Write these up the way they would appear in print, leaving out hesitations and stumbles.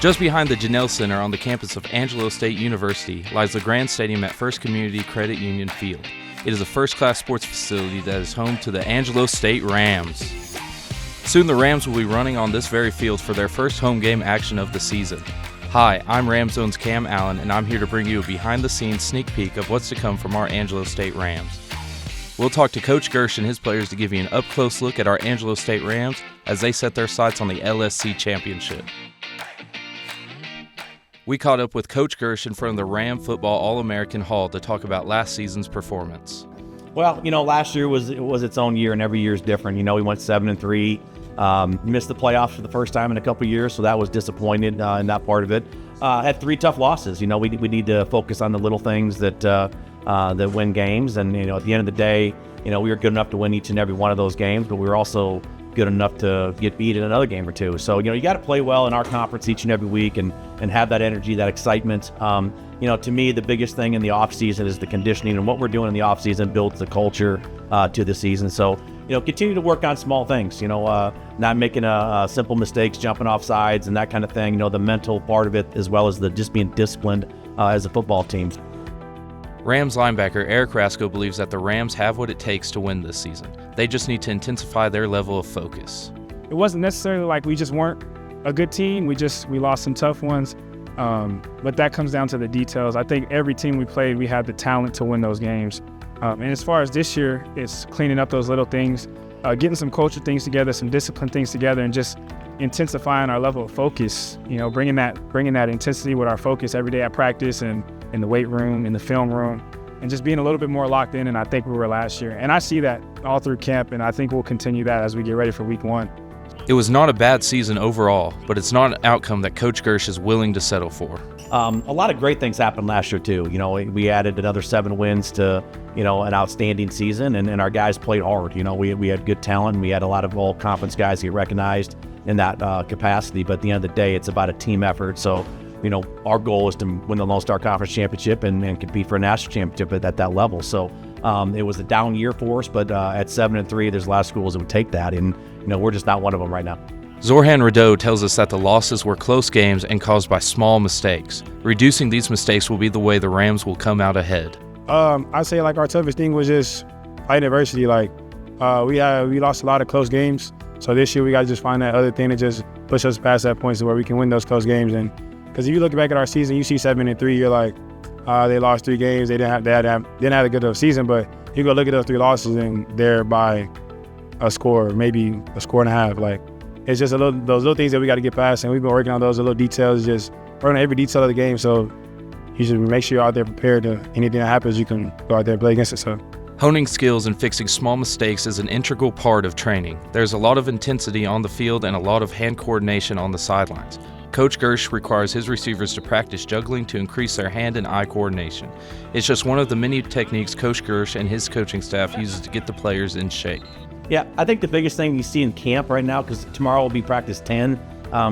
Just behind the Janelle Center on the campus of Angelo State University lies the Grand Stadium at First Community Credit Union Field. It is a first-class sports facility that is home to the Angelo State Rams. Soon the Rams will be running on this very field for their first home game action of the season. Hi, I'm Ramzone's Cam Allen, and I'm here to bring you a behind-the-scenes sneak peek of what's to come from our Angelo State Rams. We'll talk to Coach Girsch and his players to give you an up-close look at our Angelo State Rams as they set their sights on the LSC Championship. We caught up with Coach Girsch in front of the Ram Football All-American Hall to talk about last season's performance. Well, last year was its own year, and every year is different. We went 7-3, missed the playoffs for the first time in a couple years, so that was disappointed in that part of it. Had 3 tough losses. We need to focus on the little things that win games, and at the end of the day, we were good enough to win each and every one of those games, but we were also good enough to get beat in another game or two. So, you got to play well in our conference each and every week and have that energy, that excitement. To me, the biggest thing in the offseason is the conditioning, and what we're doing in the offseason builds the culture to the season. So, continue to work on small things, not making simple mistakes, jumping off sides and that kind of thing, the mental part of it, as well as the just being disciplined as a football team. Rams linebacker Eric Rasco believes that the Rams have what it takes to win this season. They just need to intensify their level of focus. It wasn't necessarily like we just weren't a good team. We lost some tough ones, but that comes down to the details. I think every team we played, we had the talent to win those games. And as far as this year, it's cleaning up those little things, getting some culture things together, some discipline things together, and just intensifying our level of focus. Bringing that intensity with our focus every day at practice and in the weight room, in the film room, and just being a little bit more locked in. And I think we were last year. And I see that all through camp, and I think we'll continue that as we get ready for week 1. It was not a bad season overall, but it's not an outcome that Coach Girsch is willing to settle for. A lot of great things happened last year too. We added another 7 wins to, an outstanding season, and our guys played hard. We had good talent, and we had a lot of all-conference guys get recognized in that capacity. But at the end of the day, it's about a team effort. So, our goal is to win the Lone Star Conference Championship and compete for a national championship at that level. So it was a down year for us, but at 7-3, there's a lot of schools that would take that, and we're just not one of them right now. Zorhan Radeau tells us that the losses were close games and caused by small mistakes. Reducing these mistakes will be the way the Rams will come out ahead. I'd say our toughest thing was just fighting adversity. We lost a lot of close games, so this year we got to just find that other thing to just push us past that point to where we can win those close games. And because if you look back at our season, you see 7-3, you're like, they lost 3 games, they didn't have a good enough season. But you go look at those 3 losses and they're by a score, maybe a score and a half. It's just those little things that we got to get past, and we've been working on those little details, just working on every detail of the game. So you should make sure you're out there prepared to anything that happens, you can go out there and play against it. So honing skills and fixing small mistakes is an integral part of training. There's a lot of intensity on the field and a lot of hand coordination on the sidelines. Coach Girsch requires his receivers to practice juggling to increase their hand and eye coordination. It's just one of the many techniques Coach Girsch and his coaching staff uses to get the players in shape. Yeah, I think the biggest thing you see in camp right now, because tomorrow will be practice 10,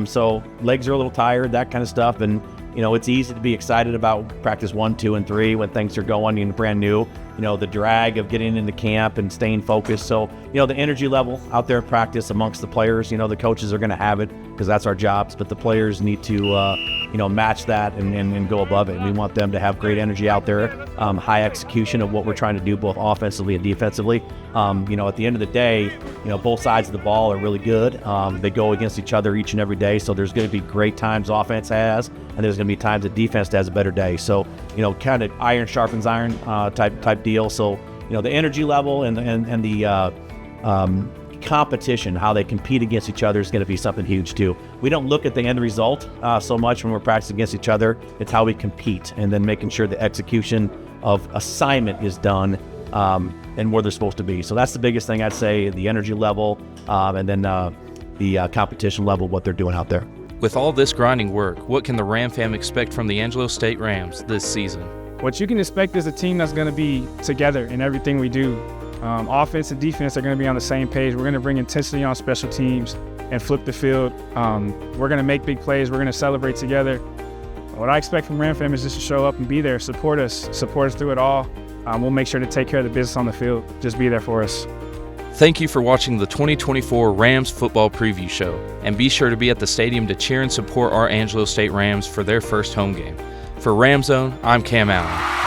so legs are a little tired, that kind of stuff, and it's easy to be excited about practice 1, 2, and 3 when things are going and brand new. The drag of getting into camp and staying focused. So, the energy level out there in practice amongst the players, the coaches are going to have it because that's our jobs, but the players need to, match that and go above it. And we want them to have great energy out there, high execution of what we're trying to do both offensively and defensively. At the end of the day, both sides of the ball are really good. They go against each other each and every day. So there's going to be great times offense has, and there's going to be times that defense has a better day. So, kind of iron sharpens iron type deal. So, the energy level and the competition, how they compete against each other is going to be something huge too. We don't look at the end result so much when we're practicing against each other. It's how we compete, and then making sure the execution of assignment is done and where they're supposed to be. So that's the biggest thing I'd say, the energy level and then the competition level, what they're doing out there. With all this grinding work, what can the Ram fam expect from the Angelo State Rams this season? What you can expect is a team that's going to be together in everything we do. Offense and defense are going to be on the same page. We're going to bring intensity on special teams and flip the field. We're going to make big plays. We're going to celebrate together. What I expect from Ram fam is just to show up and be there, support us through it all. We'll make sure to take care of the business on the field. Just be there for us. Thank you for watching the 2024 Rams Football Preview Show, and be sure to be at the stadium to cheer and support our Angelo State Rams for their first home game. For Ram Zone, I'm Cam Allen.